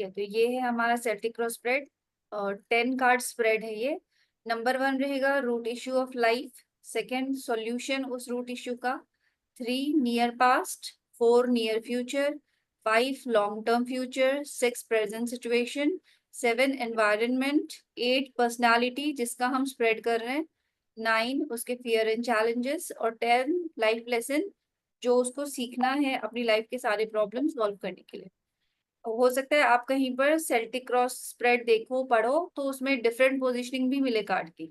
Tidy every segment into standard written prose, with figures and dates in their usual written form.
है, तो ये है हमारा सेल्टिक क्रॉस स्प्रेड और 10 कार्ड स्प्रेड है ये। नंबर 1 रहेगा root issue of life, second solution उस रूट इश्यू का, 3 near past, 4 near future, 5 long term future, 6 present situation, 7 environment, 8 personality जिसका हम स्प्रेड कर रहे हैं, 9 उसके फियर एंड चैलेंजेस, और 10 लाइफ लेसन जो उसको सीखना है अपनी लाइफ के सारे प्रॉब्लम सॉल्व करने के लिए। हो सकता है आप कहीं पर सेल्टिक क्रॉस स्प्रेड देखो पढ़ो तो उसमें डिफरेंट पोजीशनिंग भी मिले कार्ड की।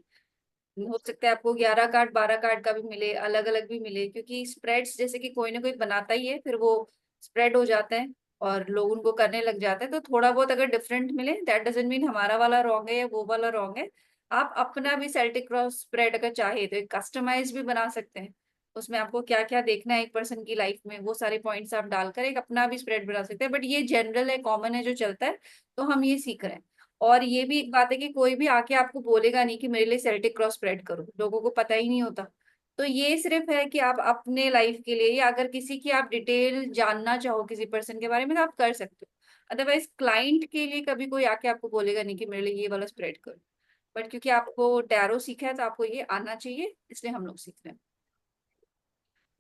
हो सकता है आपको 11 कार्ड 12 कार्ड का भी मिले, अलग अलग भी मिले, क्योंकि स्प्रेड्स जैसे कि कोई ना कोई बनाता ही है, फिर वो स्प्रेड हो जाते हैं और लोग उनको करने लग जाते हैं। तो थोड़ा बहुत अगर डिफरेंट मिले दैट डजंट मीन हमारा वाला रॉन्ग है या वो वाला रॉन्ग है। आप अपना भी सेल्टिक क्रॉस स्प्रेड अगर चाहे तो एक कस्टमाइज भी बना सकते हैं। उसमें आपको क्या क्या देखना है एक पर्सन की लाइफ में, वो सारे पॉइंट्स आप डालकर एक अपना भी स्प्रेड बना सकते हैं। बट ये जनरल है, कॉमन है, जो चलता है, तो हम ये सीख रहे हैं। और ये भी एक बात है कि कोई भी आके आपको बोलेगा नहीं कि मेरे लिए सेल्टिक क्रॉस स्प्रेड करो, लोगों को पता ही नहीं होता। तो ये सिर्फ है कि आप अपने लाइफ के लिए या अगर किसी की आप डिटेल जानना चाहो किसी पर्सन के बारे में तो आप कर सकते हो। अदरवाइज क्लाइंट के लिए कभी कोई आके आपको बोलेगा नहीं कि मेरे लिए ये वाला स्प्रेड करो। बट क्योंकि आपको टैरो सीखा है तो आपको ये आना चाहिए, इसलिए हम लोग सीख रहे हैं।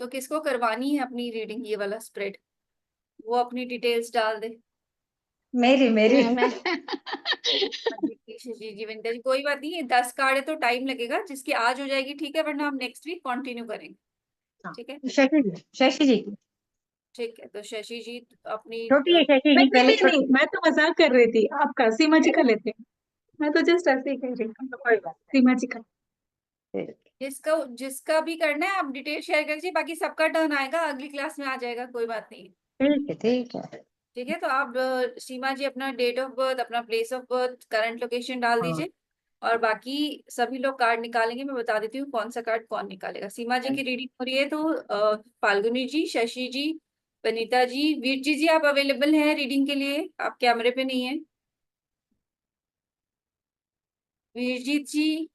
तो किसको करवानी है अपनी रीडिंग ये वाला स्प्रेड, वो अपनी डिटेल्स डाल दे। मेरी मेरी मैं जी जी विंटर जी, कोई बात नहीं है, 10 कार्ड है तो टाइम लगेगा, जिसकी आज हो जाएगी ठीक है, वरना हम नेक्स्ट वीक कंटिन्यू करेंगे। हाँ, ठीक है। शशि जी की ठीक है, तो शशि जी अपनी छोटी है, शशि नहीं जी नहीं पहले नहीं नहीं, छोटी। मैं तो मजाक कर रही थी, आपका सीमा जी का लेते हैं। मैं तो जस्ट ऐसे ही कह रही थी। तो कोई बात सीमा जी का। नहीं। जिसका जिसका भी करना है आप डिटेल शेयर कर दीजिए, बाकी सबका टर्न आएगा, अगली क्लास में आ जाएगा, कोई बात नहीं। ठीक है ठीक है। ठीक है, तो आप सीमा जी अपना डेट ऑफ बर्थ, अपना place of birth, current location डाल हाँ, दीजिए। और बाकी सभी लोग कार्ड निकालेंगे, मैं बता देती हूँ कौन सा कार्ड कौन निकालेगा। सीमा जी की रीडिंग हो रही है तो फाल्गुनी जी, शशि जी, वनीता जी, वीर जी आप अवेलेबल हैं रीडिंग के लिए? आप कैमरे पे नहीं है। वीरजीत जी,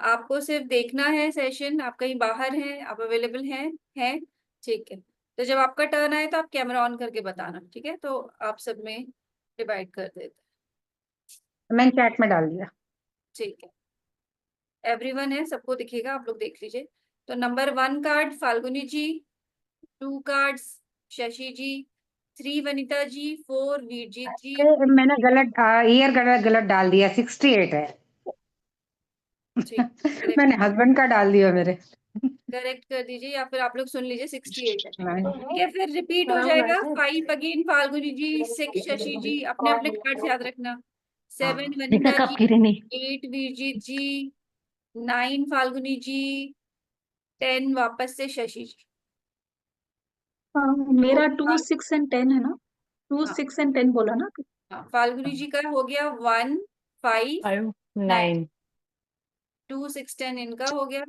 आपको सिर्फ देखना है सेशन, आप कहीं बाहर हैं, आप अवेलेबल हैं? ठीक है, तो जब आपका टर्न आए तो आप कैमरा ऑन करके बताना, ठीक है? तो आप सब में डिवाइड कर देते हैं। मैंने चैट में डाल दिया। ठीक है, एवरीवन है, सबको दिखेगा, आप लोग देख लीजिए। तो नंबर 1 कार्ड फाल्गुनी जी, 2 कार्ड्स शशि जी, 3 वनिता जी, 4 वीरजीत जी। मैंने गलत ईयर गलत गलत डाल दिया, 68 है। ठीक, करेक्ट। मैंने हस्बैंड का डाल दिया मेरे। करेक्ट कर दीजिए या फिर आप लोग सुन लीजिए, 68 है। नहीं, ठीक है, फिर रिपीट हो जाएगा। 5 अगेन फाल्गुनी जी, 6 शशि जी, अपने अपने कार्ड याद रखना। 7 गीता वनिता कब जी, गिरे नहीं। 8 वीरजीत जी, 9 फाल्गुनी जी, 10 वापस से शशि जी। तो मेरा 2 6 एंड 10 है ना। 2 हाँ 6 एंड 10 बोला ना। हाँ, फाल्गुनी जी का हो गया 1 5 5 9, 9। 2 6 10 इनका हो गया,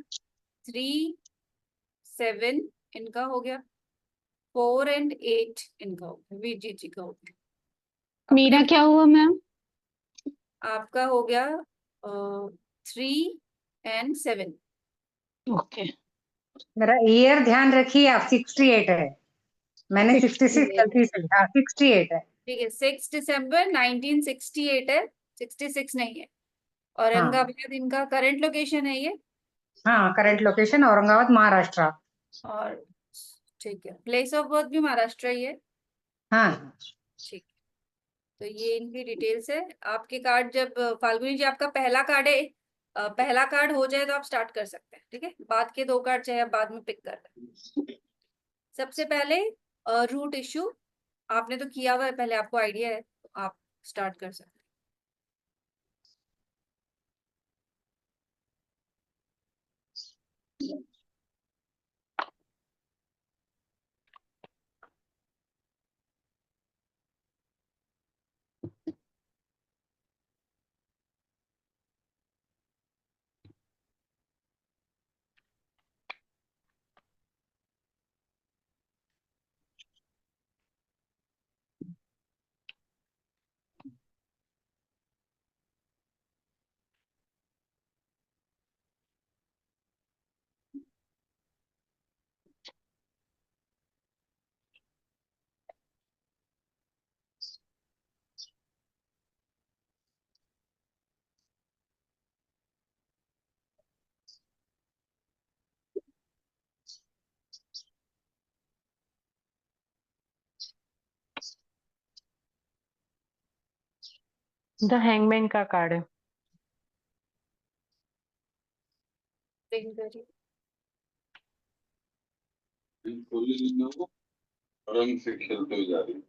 3 7 इनका हो गया, 4 एंड 8 इनका हो गया, विजीत जी का हो गया। अपने मेरा क्या हुआ मैम? आपका हो गया 3 एंड 7। ओके। मेरा ईयर ध्यान रखिए आप, 68 है। मैंने 66 68 है। गलती से, हाँ 68 है। ठीक है, 6 दिसंबर 1968 है, 66 नहीं है। हाँ औरंगाबाद इनका करंट लोकेशन है ये। हाँ, करंट लोकेशन औरंगाबाद महाराष्ट्र। और ठीक है, प्लेस ऑफ बर्थ भी महाराष्ट्र ही है। हाँ ठीक, तो ये इनकी डिटेल्स है। आपके कार्ड जब फाल्गुनी जी आपका पहला कार्ड है, पहला कार्ड हो जाए तो आप स्टार्ट कर सकते हैं, ठीक है? बाद के 2 कार्ड चाहे आप बाद में पिक कर लें। सबसे पहले रूट इशू, आपने तो किया हुआ है पहले, आपको आइडिया है, तो आप स्टार्ट कर सकते हाँ। द हैंगमैन का कार्ड है। प्रिंट करिए। रंग से खेलते हुए जा रही है।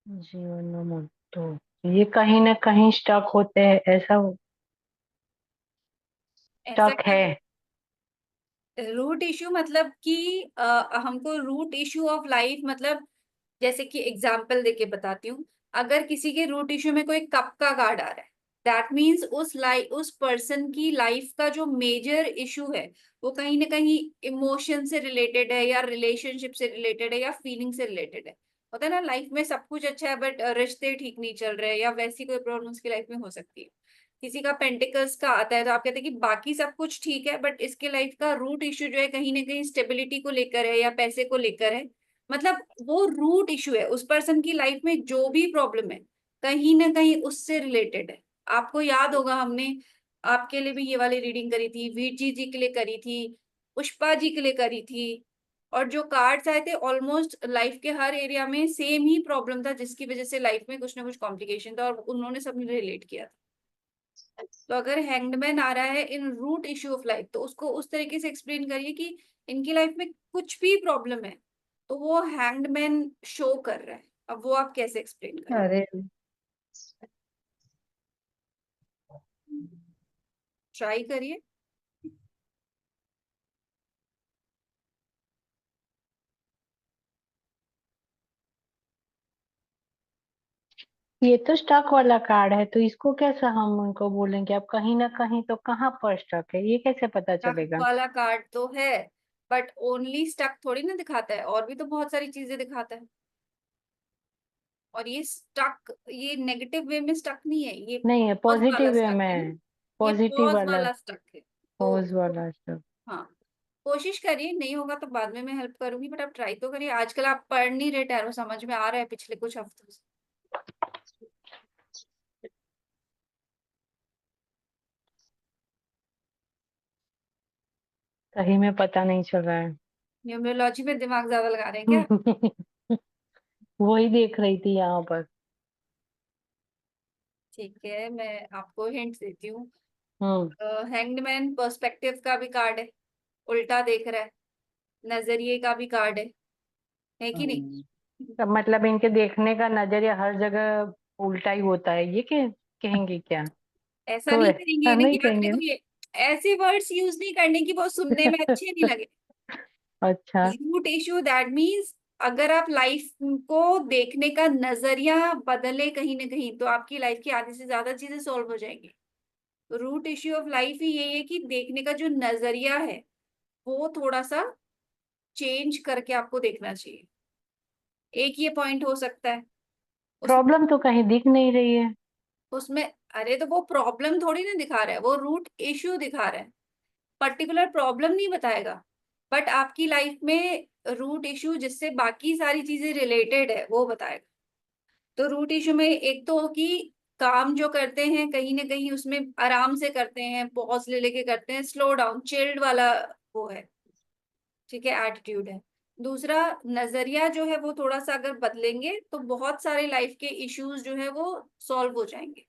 जीवन मोटो, ये कहीं ना कहीं स्टक होते हैं, ऐसा ऐसा स्टक है। रूट इशू मतलब कि हमको रूट इशू ऑफ लाइफ मतलब, जैसे कि एग्जाम्पल देके बताती हूँ। अगर किसी के रूट इशू में कोई कप का कार्ड आ रहा है, दैट मीन्स उस पर्सन की लाइफ का जो मेजर इशू है वो कहीं ना कहीं इमोशन से रिलेटेड है, या रिलेशनशिप से रिलेटेड है, या फीलिंग से रिलेटेड है। होता है ना, लाइफ में सब कुछ अच्छा है बट रिश्ते ठीक नहीं चल रहे, या वैसी कोई प्रॉब्लम उसकी लाइफ में हो सकती है। किसी का पेंटिकल्स का आता है तो आप कहते हैं कि बाकी सब कुछ ठीक है बट इसके लाइफ का रूट इशू जो है कहीं ना कहीं स्टेबिलिटी को लेकर है या पैसे को लेकर है। मतलब वो रूट इशू है, उस पर्सन की लाइफ में जो भी प्रॉब्लम है कहीं ना कहीं उससे रिलेटेड है। आपको याद होगा हमने आपके लिए भी ये वाली रीडिंग करी थी, वीर जी के लिए करी थी, पुष्पा जी के लिए करी थी। और जो कार्ड्स आए थे ऑलमोस्ट लाइफ के हर एरिया में सेम ही प्रॉब्लम था, जिसकी वजह से लाइफ में कुछ ना कुछ कॉम्प्लिकेशन था, और उन्होंने सबने रिलेट किया था। तो अगर हैंगमैन आ रहा है इन रूट इशू ऑफ लाइफ, तो उसको उस तरीके से एक्सप्लेन करिए कि इनकी लाइफ में कुछ भी प्रॉब्लम है तो वो हैंगमैन शो कर रहा है। अब वो आप कैसे एक्सप्लेन करें? अरे ट्राई करिए। ये तो स्टक वाला कार्ड है, तो इसको कैसे हम उनको बोलेंगे? अब कहीं ना कहीं तो कहाँ पर स्टक है, ये कैसे पता स्टक चलेगा? वाला कार्ड तो है बट ओनली स्टक थोड़ी ना दिखाता है, और भी तो बहुत सारी चीजें दिखाता है। और ये स्टक, ये नेगेटिव वे में स्टक नहीं है, ये नहीं है, पॉज वाला पॉजिटिव वे स्टक है ना। में, ये पॉजिटिव पॉज वाला, वाला स्टक है तो पॉज वाला स्टक। हाँ, कोशिश करिए। नहीं होगा तो बाद में मैं हेल्प करूंगी बट आप ट्राई तो करिए। आजकल आप पढ़ नहीं रहे टैरो, समझ में आ रहा है पिछले कुछ हफ्तों से। सही में पता नहीं चल रहा है। न्यूमरोलॉजी में दिमाग ज्यादा लगा रहे हैं क्या? वही देख रही थी यहाँ पर। ठीक है, मैं आपको हिंट देती हूँ। हम्म। हैंगमैन पर्सपेक्टिव का भी कार्ड है, उल्टा देख रहा है। नजरिए का भी कार्ड है कि नहीं? तो मतलब इनके देखने का नजरिया हर जगह उल्टा ही होता है, ये कहेंगे क्या? ऐसा तो नहीं करेंगे ऐसा ना नहीं कि आप कहेंगे देखो, ना? ये ऐसे वर्ड्स यूज नहीं करने की वो सुनने में अच्छे नहीं लगे। अच्छा। रूट इशू दैट मीन्स अगर आप लाइफ को देखने का नजरिया बदले कहीं ना कहीं, तो आपकी लाइफ की आधी से ज्यादा चीजें सॉल्व हो जाएंगी। रूट इश्यू ऑफ लाइफ ही यही है कि देखने का जो नजरिया है वो थोड़ा सा चेंज करके आपको देखना चाहिए। एक ये पॉइंट हो सकता है उसमें। प्रॉब्लम तो कहीं दिख नहीं रही है। उसमें अरे तो वो प्रॉब्लम थोड़ी ना दिखा रहा है, वो रूट इश्यू दिखा रहा है। पर्टिकुलर प्रॉब्लम नहीं बताएगा बट आपकी लाइफ में रूट इशू जिससे बाकी सारी चीजें रिलेटेड है वो बताएगा। तो रूट इशू में एक तो कि काम जो करते हैं कहीं ना कहीं उसमें आराम से करते हैं, पॉज ले लेके करते हैं, स्लो डाउन चिल्ड वाला वो है। ठीक है, एटीट्यूड है। दूसरा, नजरिया जो है वो थोड़ा सा अगर बदलेंगे तो बहुत सारे लाइफ के इश्यूज जो है वो सॉल्व हो जाएंगे।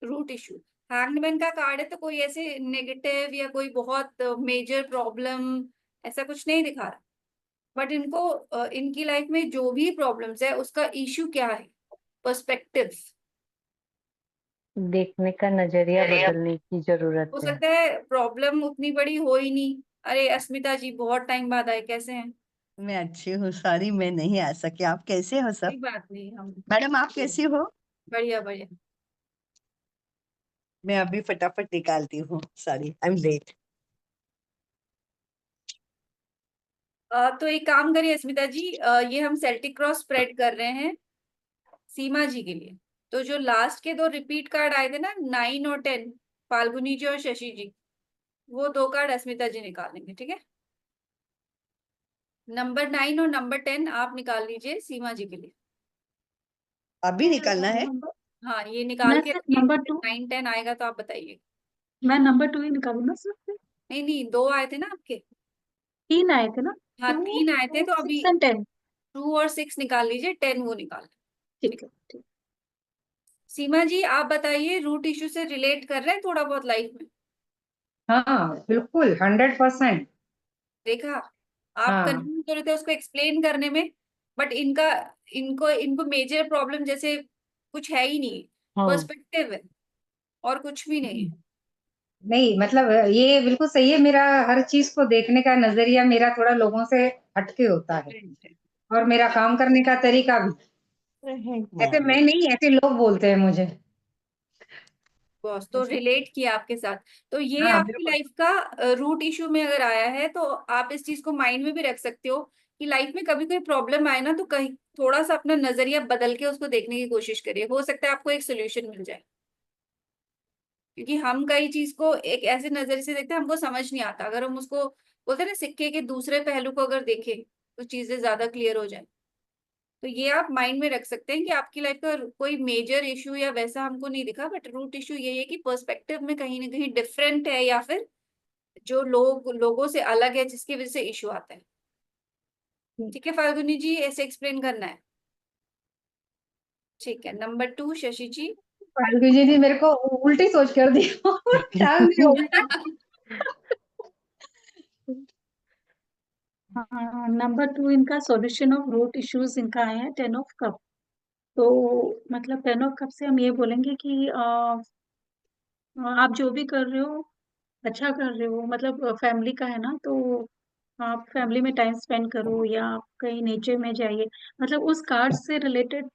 रूट इशू हैंगमैन का कार्ड है तो कोई ऐसे नेगेटिव या कोई बहुत मेजर प्रॉब्लम ऐसा कुछ नहीं दिखा रहा। बट इनको इनकी लाइफ में जो भी प्रॉब्लम्स है उसका इशू क्या है? पर्सपेक्टिव। देखने का नजरिया बदलने की जरूरत हो है। सकता है प्रॉब्लम उतनी बड़ी हो ही नहीं। अरे अस्मिता जी बहुत टाइम बाद आए, कैसे हैं? मैं अच्छी हूँ, सॉरी मैं नहीं आ सकी। आप कैसे हो कोई सब? बात नहीं, हम मैडम आप कैसी हो? बढ़िया बढ़िया। मैं अभी फटाफट निकालती हूँ, सॉरी आई एम लेट। तो एक काम करिए अस्मिता जी, ये हम सेल्टिक क्रॉस स्प्रेड कर रहे हैं सीमा जी के लिए। तो जो लास्ट के दो रिपीट कार्ड आए थे ना, 9 और 10, फाल्गुनी जी और शशि जी, वो दो कार्ड अस्मिता जी निकालेंगे, ठीक है? नंबर 9 और नंबर 10 आप निकाल लीजिए सीमा जी के लिए। अभी निकालना है? हाँ, ये निकाल मैं के सिर्फ रखिए, नंबर 2, 9 10 आएगा तो आप बताइए। मैं नंबर 2 ही निकालू ना सर? नहीं नहीं, दो आए थे ना आपके। 3 आए थे ना, हाँ 2 3 आए थे तो 6 अभी एंड 10। 2 और 6 निकाल लीजिए, 10 वो निकाल। ठीक है, ठीक। सीमा जी आप बताइए, रूट इशू से रिलेट कर रहे हैं थोड़ा बहुत लाइफ में? हाँ बिल्कुल 100%। देखा, आप हाँ कंफ्यूज हो रहे थे उसको एक्सप्लेन करने में, बट इनका इनको इनको मेजर प्रॉब्लम जैसे कुछ है ही नहीं, हाँ पर्सपेक्टिव है और कुछ भी नहीं है। नहीं मतलब ये बिल्कुल सही है, मेरा हर चीज को देखने का नजरिया मेरा थोड़ा लोगों से हटके होता है, और मेरा काम करने का तरीका भी। ऐसे मैं नहीं, ऐसे लोग बोलते हैं मुझे। बॉस तो रिलेट किया आपके साथ, तो ये हाँ आपकी बिल्कुल। लाइफ का रूट इशू में अगर आया है तो आप इस चीज को माइंड में भी रख सकते हो कि लाइफ में कभी कोई प्रॉब्लम आए ना तो कहीं थोड़ा सा अपना नजरिया बदल के उसको देखने की कोशिश करिए, हो सकता है आपको एक सोल्यूशन मिल जाए। क्योंकि हम कई चीज को एक ऐसे नजरिए से देखते हैं, हमको समझ नहीं आता, अगर हम उसको बोलते हैं ना सिक्के के दूसरे पहलू को अगर देखें तो चीजें ज्यादा क्लियर हो जाए। तो ये आप माइंड में रख सकते हैं कि आपकी लाइफ का कोई मेजर इशू या वैसा हमको नहीं दिखा, बट रूट इशू ये है कि पर्सपेक्टिव में कहीं ना कहीं डिफरेंट है, या फिर जो लोगों से अलग है जिसकी वजह से इशू आता है। ठीक है फाल्गुनी जी, ऐसे एक्सप्लेन करना है। ठीक है, नंबर 2 शशि जी। फाल्गु जी ने मेरे को उल्टी सोच कर दी टाल दी उल्टा। हाँ, नंबर 2 इनका सॉल्यूशन ऑफ रूट इश्यूज इनका आया है 10 ऑफ कप। तो मतलब 10 ऑफ कप से हम ये बोलेंगे कि आप जो भी कर रहे हो अच्छा कर रहे हो, मतलब फैमिली का है ना, तो आप फैमिली में टाइम स्पेंड करो या कहीं नेचर में जाइए। मतलब उस कार्ड से रिलेटेड,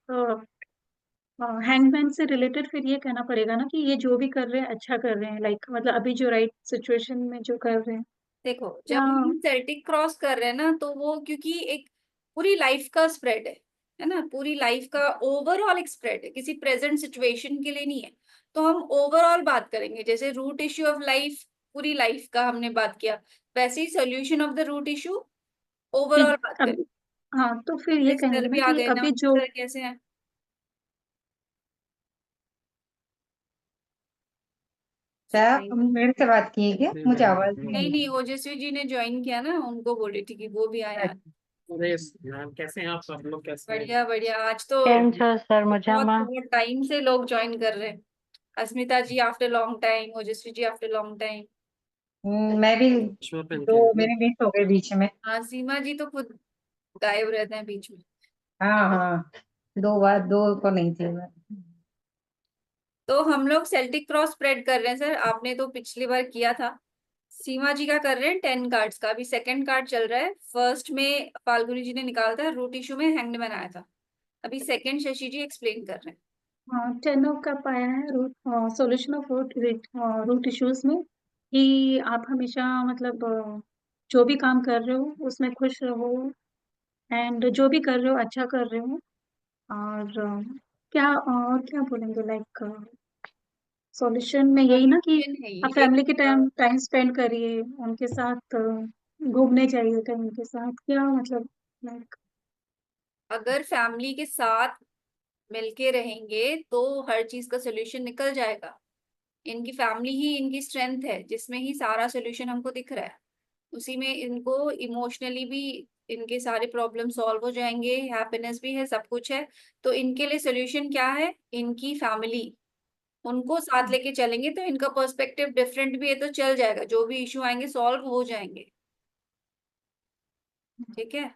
हैंगमैन से रिलेटेड फिर ये कहना पड़ेगा ना कि ये जो भी कर रहे हैं अच्छा कर रहे हैं, लाइक मतलब अभी जो राइट सिचुएशन में जो कर रहे हैं। देखो या जब हम सेल्टिक क्रॉस कर रहे हैं ना तो वो क्योंकि एक पूरी लाइफ का स्प्रेड है ना, पूरी लाइफ का ओवरऑल एक स्प्रेड है, किसी प्रेजेंट सिचुएशन के लिए नहीं है। तो हम ओवरऑल बात करेंगे, जैसे रूट इश्यू ऑफ लाइफ पूरी लाइफ का हमने बात किया, वैसे ही solution of the root issue overall ठीक, बात करें। अब हाँ तो फिर ये इस कहेंगे तरह ना भी आ कि गए ना, अभी इस जो तरह कैसे है? क्या मेरे से बात की है क्या? मुझे आवाज नहीं नहीं आई। नहीं, ओजस्वी जी ने ज्वाइन किया ना, उनको बोली थी कि वो भी आए आज। अरे मैम कैसे हैं आप, सब लोग कैसे हैं? बढ़िया बढ़िया, आज तो કેમ છો સર बहुत મજામાં? बहुत टाइम से लोग ज्वाइन कर रहे हैं। अस्मिता जी आफ्टर लॉन्ग टाइम, ओजस्वी जी आफ्टर लॉन्ग टाइम। मैं भी चश्मा पहन के दो हैं। मेरे मिस हो गए बीच में। हाँ सीमा जी तो खुद गायब रहते हैं बीच में। हाँ हाँ, दो बार, दो को नहीं थी मैं। तो हम लोग सेल्टिक क्रॉस स्प्रेड कर रहे हैं सर, आपने तो पिछली बार किया था। सीमा जी का कर रहे हैं 10 कार्ड्स का, अभी सेकंड कार्ड चल रहा है। फर्स्ट में फाल्गुनी जी ने निकाला था, रूट इशू में हैंग्ड मैन आया था। अभी सेकंड शशि जी एक्सप्लेन कर रहे हैं। 10 ऑफ कप आया है root solution of root issues में, कि आप हमेशा मतलब जो भी काम कर रहे हो उसमें खुश रहो, एंड जो भी कर रहे हो अच्छा कर रहे हो। और क्या और क्या बोलेंगे, लाइक सॉल्यूशन में यही ना कि Solution है आप ये फैमिली के टाइम टाइम स्पेंड करिए उनके साथ, घूमने जाइए कहीं उनके साथ, क्या मतलब लाइक। अगर फैमिली के साथ मिलके रहेंगे तो हर चीज का सोल्यूशन निकल जाएगा। इनकी फैमिली ही इनकी स्ट्रेंथ है, जिसमें ही सारा सोल्यूशन हमको दिख रहा है। उसी में इनको इमोशनली भी इनके सारे प्रॉब्लम सॉल्व हो जाएंगे, हैप्पीनेस भी है, सब कुछ है। तो इनके लिए सोल्यूशन क्या है? इनकी फैमिली, उनको साथ लेके चलेंगे तो इनका पर्सपेक्टिव डिफरेंट भी है तो चल जाएगा, जो भी इशू आएंगे सॉल्व हो जाएंगे। ठीक है,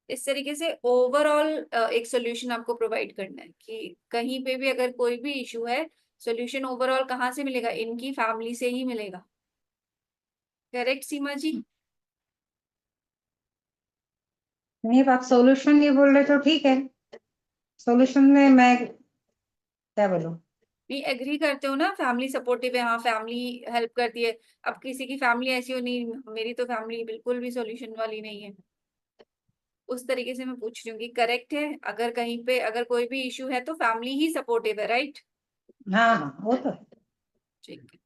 इस तरीके से ओवरऑल एक सोल्यूशन आपको प्रोवाइड करना है कि कहीं पे भी अगर कोई भी इशू है, सोल्यूशन ओवरऑल कहाँ से मिलेगा? इनकी फैमिली से ही मिलेगा। करेक्ट सीमा जी? नहीं, आप सॉल्यूशन ये बोल रहे तो ठीक है। सॉल्यूशन में मैं क्या बोलूं? नहीं एग्री करते हो ना, फैमिली सपोर्टिव है, हाँ फैमिली हेल्प करती है। अब किसी की फैमिली ऐसी हो नहीं, मेरी तो फैमिली बिल्कुल भी सॉल्यूशन वाली नहीं है। उस तरीके से मैं पूछ रही हूँ कि करेक्ट है, अगर कहीं पे अगर कोई भी इशू है तो फैमिली ही सपोर्टिव है, राइट? हाँ हाँ, वो तो है। ठीक है,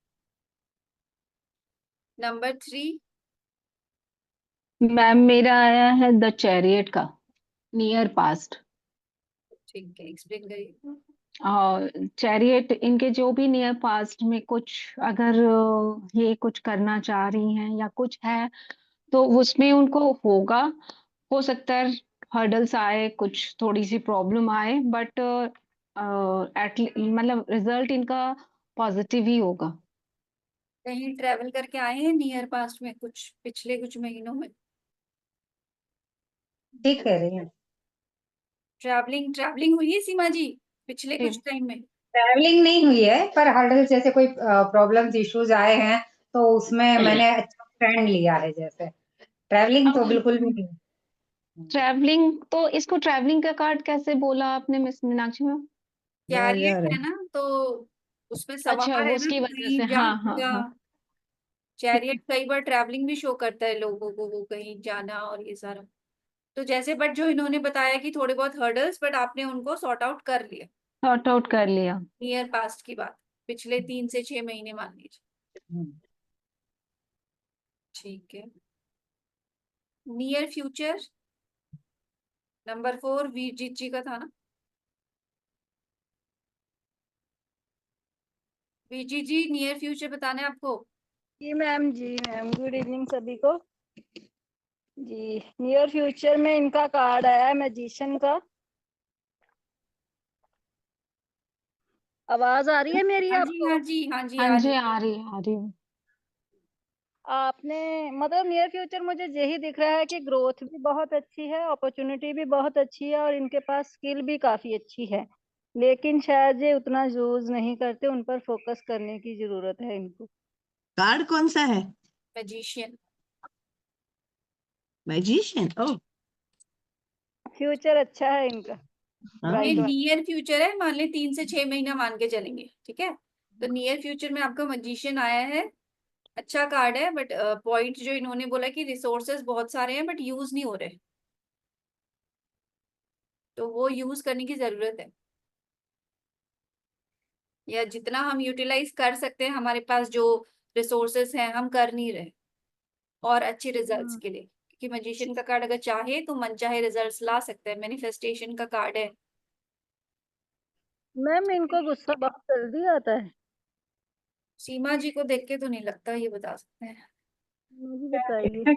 नंबर 3। मैम मेरा आया है द चैरियट का, नियर पास्ट। ठीक है, एक्सप्लेन करिए। और चैरियट इनके जो भी नियर पास्ट में कुछ अगर ये कुछ करना चाह रही हैं या कुछ है तो उसमें उनको होगा, हो सकता है हर्डल्स आए, कुछ थोड़ी सी प्रॉब्लम आए, बट मतलब रिजल्ट इनका पॉजिटिव ही होगा। कहीं ट्रेवल करके आए हैं नियर पास्ट में, कुछ पिछले कुछ महीनों में? ठीक कह रही हैं। ट्रैवलिंग ट्रैवलिंग हुई है सीमा जी पिछले कुछ टाइम में? ट्रैवलिंग नहीं हुई है, पर हर्डल जैसे कोई प्रॉब्लम्स इश्यूज आए हैं तो उसमें मैंने अच्छा स्टैंड लिया है। जैसे ट्रैवलिंग तो बिल्कुल भी नहीं। ट्रैवलिंग तो इसको ट्रैवलिंग का कार्ड कैसे बोला आपने मिस मीनाक्षी मैम? कैरियर है ना, तो उसमें अच्छा, सवार है ना, उसकी वजह से, कहीं हाँ हाँ जाना। हाँ। चैरियट कई बार ट्रैवलिंग भी शो करता है लोगों को, वो कहीं जाना और ये सारा। तो जैसे बट जो इन्होंने बताया कि थोड़े बहुत हर्डल्स, बट आपने उनको सॉर्ट आउट कर लिया सॉर्ट आउट कर लिया। नियर पास्ट की बात, पिछले 3 से 6 महीने मान लीजिए। हम्म। ठीक है। नियर फ्यूचर नंबर 4 वीरजीत जी का था ना? वीरजीत जी नियर फ्यूचर बताना है आपको? जी मैम, गुड इवनिंग सभी को। जी, नियर फ्यूचर में इनका कार्ड आया है मैजिशियन का। आवाज आ रही है मेरी हाँ जी, आपको? हाँ जी, हाँ जी, हाँ आ जी, रही। आ रही है, आ रही है। आपने मतलब नियर फ्यूचर मुझे यही दिख रहा है कि ग्रोथ भी बहुत अच्छी है, अपॉर्चुनिटी भी बहुत अच्छी है, और इनके पास स्किल भी काफी अच्छी है, लेकिन शायद ये उतना यूज नहीं करते, उन पर फोकस करने की जरूरत है इनको। कार्ड कौन सा है? मैजिशियन। मैजिशियन। ओह, फ्यूचर अच्छा है इनका, हाँ। ये ब्राइट। नियर फ्यूचर है, मान ले 3 से 6 महीना मान के चलेंगे, ठीक है? तो नियर फ्यूचर में आपका मैजिशियन आया है, अच्छा कार्ड है, बट पॉइंट जो इन्होंने बोला कि रिसोर्सेज बहुत सारे हैं बट यूज नहीं हो रहे, तो वो यूज करने की जरूरत है, या जितना हम यूटिलाइज कर सकते हैं हमारे पास जो रिसोर्सेज हैं हम कर नहीं रहे, और अच्छे रिजल्ट्स के लिए, क्योंकि मैजिशियन का कार्ड अगर चाहे तो मनचाहे रिजल्ट्स ला सकते हैं, मैनिफेस्टेशन का कार्ड है। मैम इनको गुस्सा बहुत जल्दी आता है, सीमा जी को देख के तो नहीं लगता, ये बता सकते हैं। मुझे बताइए।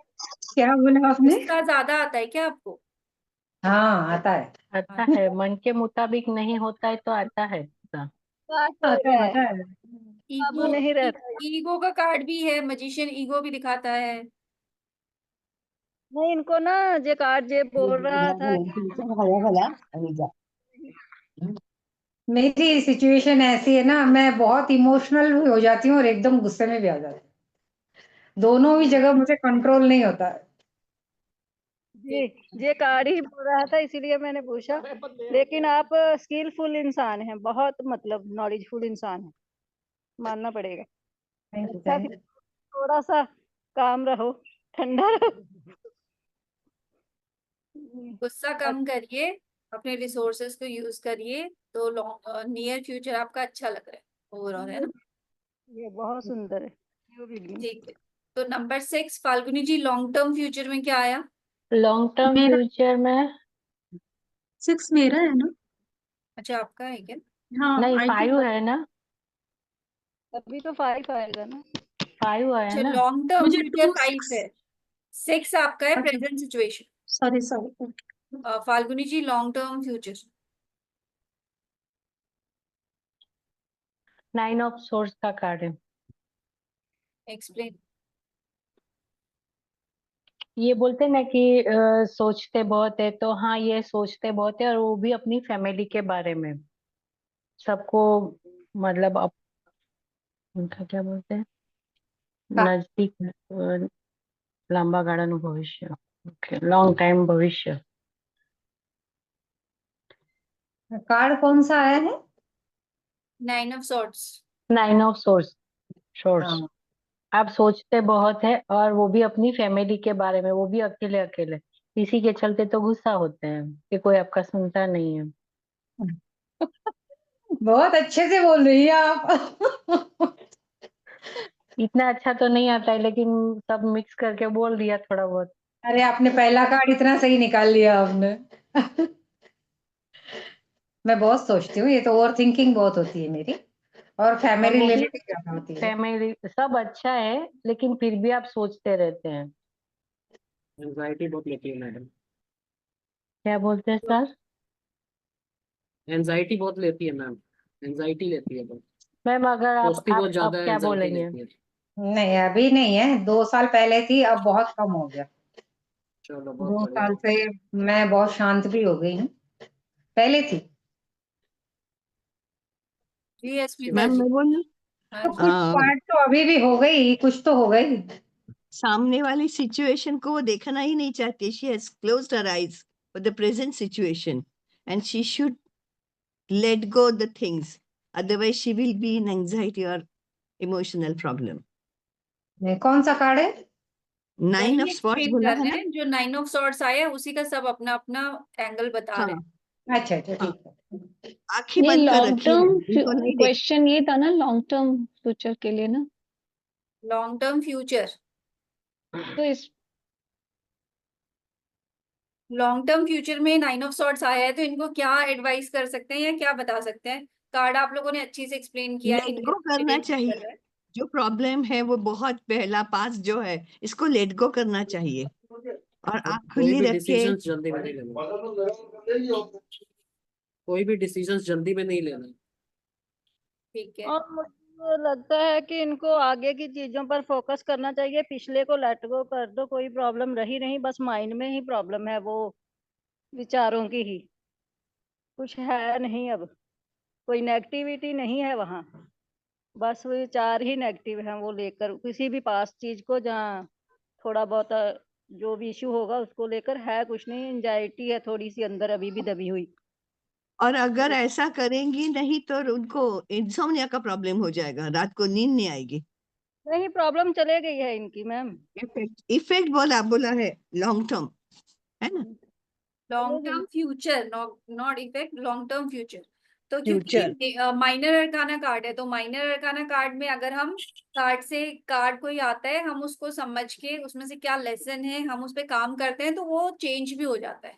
क्या बोला आपने? गुस्सा ज्यादा आता है क्या आपको? हाँ, आता है। आता है, मन के मुताबिक नहीं होता है तो आता है गुस्सा। आता है, आता है। काबू ईगो, नहीं रहता। ईगो का कार्ड भी है, मैजिशियन ईगो भी दिखाता है। नहीं, इनको ना ये कार्ड ये बोल रहा था मेरी सिचुएशन ऐसी है ना, मैं बहुत इमोशनल भी हो जाती हूँ और एकदम गुस्से में भी आ जाती हूँ। दोनों ही जगह मुझे कंट्रोल नहीं होता है। जी, ये कार्ड ही बोल रहा था, इसीलिए मैंने पूछा। लेकिन आप स्किलफुल इंसान हैं, बहुत मतलब नॉलेजफुल इंसान हैं, मानना पड़ेगा। थैंक यू, अच्छा, थैंक यू। थोड़ा सा काम रहो, ठंडा रहो। गुस्सा कम करिए, अपने रिसोर्सेज को यूज करिए, तो नियर फ्यूचर आपका अच्छा लग रहा है ओवरऑल, है ना? ये बहुत सुंदर है। यो भी ठीक है। तो number 6 Falguni ji, long term future में क्या आया? लॉन्ग टर्म मेरा फ्यूचर में 6 मेरा है ना? अच्छा, आपका है क्या? हाँ, नहीं, IT 5 का। है ना, अभी तो 5 आएगा ना। 5 आया अच्छा, ना। लॉन्ग टर्म मुझे फ्यूचर 5 2 6। है, 6 आपका है अच्छा, present situation. Sorry sorry. Falguni ji long term future. 9 of swords का कार्ड है। एक्सप्लेन। ये बोलते हैं ना कि सोचते बहुत है, तो हाँ ये सोचते बहुत है, और वो भी अपनी फैमिली के बारे में, सबको, मतलब उनका क्या बोलते हैं, का- नजदीक, लंबा गाड़ा नु भविष्य, ओके, लॉन्ग टाइम भविष्य। कार्ड कौन सा आया है? 9 of swords. 9 of swords, swords. हाँ। आप सोचते बहुत है, और वो भी अपनी फैमिली के बारे में, वो भी अकेले अकेले, इसी के चलते तो गुस्सा होते हैं कि कोई आपका सुनता नहीं है। बहुत अच्छे से बोल रही है आप। इतना अच्छा तो नहीं आता है, लेकिन सब मिक्स करके बोल दिया थोड़ा बहुत। अरे, आपने पहला कार्ड इतना सही निकाल लिया आपने। मैं बहुत सोचती हूँ, ये तो ओवर थिंकिंग बहुत होती है मेरी, और और फैमिली वो भी रिलेटेड ज्यादा होती है। फैमिली सब अच्छा है, लेकिन फिर भी आप सोचते रहते हैं। एंजाइटी बहुत लेती है मैडम। क्या बोलते हैं सर? एंजाइटी बहुत लेती है मैम, एंजाइटी लेती है बहुत, मैम अगर आप सोचती बहुत आप ज्यादा है, क्या एंजाइटी बोलेंगे? लेती है। नहीं अभी नहीं है, 2 साल पहले थी, अब बहुत कम हो गया। चलो बहुत 2 साल बढ़िया। से मैं बहुत शांत भी हो गई हूँ, पहले थी। जी अस्मिता मैम जी। मैं बोलूं, हाँ तो जी। कुछ पार्ट तो अभी भी हो गई, कुछ तो हो गई। सामने वाली सिचुएशन को वो देखना ही नहीं चाहती. She has closed her eyes for the present situation and she should let go the things, otherwise she will be in anxiety or emotional problem. कौन सा कार्ड है? 9 of वही swords एक्सप्लेन बोला कर है रहे ना? हैं, जो 9 ऑफ सॉर्ड्स आया है उसी का सब अपना अपना एंगल बता रहे हाँ हैं। अच्छा अच्छा हाँ, ठीक है। आंखें ये बंद कर लॉन्ग रखी है, टर्म उनको नहीं देख. क्वेश्चन ये था ना, लॉन्ग टर्म फ्यूचर के लिए ना, लॉन्ग टर्म फ्यूचर, तो इस लॉन्ग टर्म फ्यूचर में 9 ऑफ सॉर्ड्स आया है, तो इनको क्या एडवाइस कर सकते हैं या क्या बता सकते हैं? कार्ड आप लोगों ने अच्छी से एक्सप्लेन किया है, लेट इनके गो करना relate चाहिए. कर रहा है। जो प्रॉब्लम है वो बहुत पहला पास जो है, इसको लेट गो करना चाहिए और आंख कोई खुली भी रख के. डिसीजन जल्दी में नहीं लेना, कोई भी डिसीजन जल्दी में नहीं लेना। ठीक है। और मुझे लगता है कि इनको आगे की चीजों पर फोकस करना चाहिए, पिछले को लेट गो कर दो, कोई प्रॉब्लम रही नहीं, बस माइंड में ही प्रॉब्लम है, वो विचारों की ही, कुछ है नहीं अब, कोई नेगेटिविटी नहीं है वहाँ, बस वो विचार ही नेगेटिव हैं, वो लेकर किसी भी पास चीज को, जहाँ थोड़ा बहुत जो भी इश्यू होगा उसको लेकर, है कुछ नहीं, एंजाइटी है थोड़ी सी अंदर अभी भी दबी हुई। और अगर ऐसा करेंगी नहीं तो उनको इंसोम्निया का प्रॉब्लम हो जाएगा, रात को नींद नहीं आएगी. नहीं, प्रॉब्लम चले गई है इनकी मैम, इफेक्ट बोला है लॉन्ग टर्म, है ना? लॉन्ग चलेगी। Term future, not effect, long term future. तो फ्यूचर. क्योंकि माइनर अरकाना कार्ड है, तो माइनर अरकाना कार्ड में अगर हम कार्ड कोई आता है, हम उसको समझ के उसमें से क्या लेसन है, हम उस पर काम करते हैं, तो वो चेंज भी हो जाता है।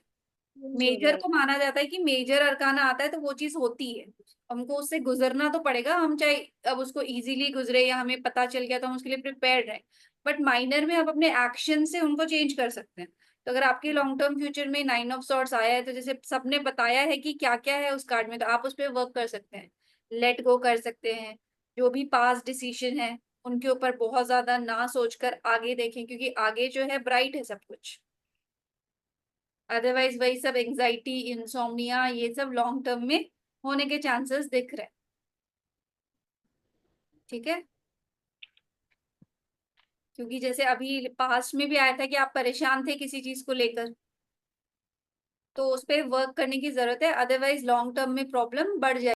मेजर को माना जाता है कि मेजर अरकाना आता है तो वो चीज होती है, हमको उससे गुजरना तो पड़ेगा, हम चाहे अब उसको इजीली गुजरे या हमें पता चल गया तो हम उसके लिए प्रिपेयर रहे। बट माइनर में आप अपने एक्शन से उनको चेंज कर सकते हैं। तो अगर आपके लॉन्ग टर्म फ्यूचर में 9 ऑफ सॉर्ट्स आया है, तो जैसे सबने बताया है कि क्या क्या है उस कार्ड में, तो आप उस पर वर्क कर सकते हैं, लेट गो कर सकते हैं। जो भी पास्ट डिसीजन है उनके ऊपर बहुत ज्यादा ना सोचकर आगे देखें, क्योंकि आगे जो है ब्राइट है सब कुछ। अदरवाइज वही सब एंजाइटी, इंसोम्निया, ये सब लॉन्ग टर्म में होने के चांसेस दिख रहे हैं। ठीक है, क्योंकि जैसे अभी पास्ट में भी आया था कि आप परेशान थे किसी चीज को लेकर, तो उस पर वर्क करने की जरूरत है, अदरवाइज लॉन्ग टर्म में प्रॉब्लम बढ़ जाएगी।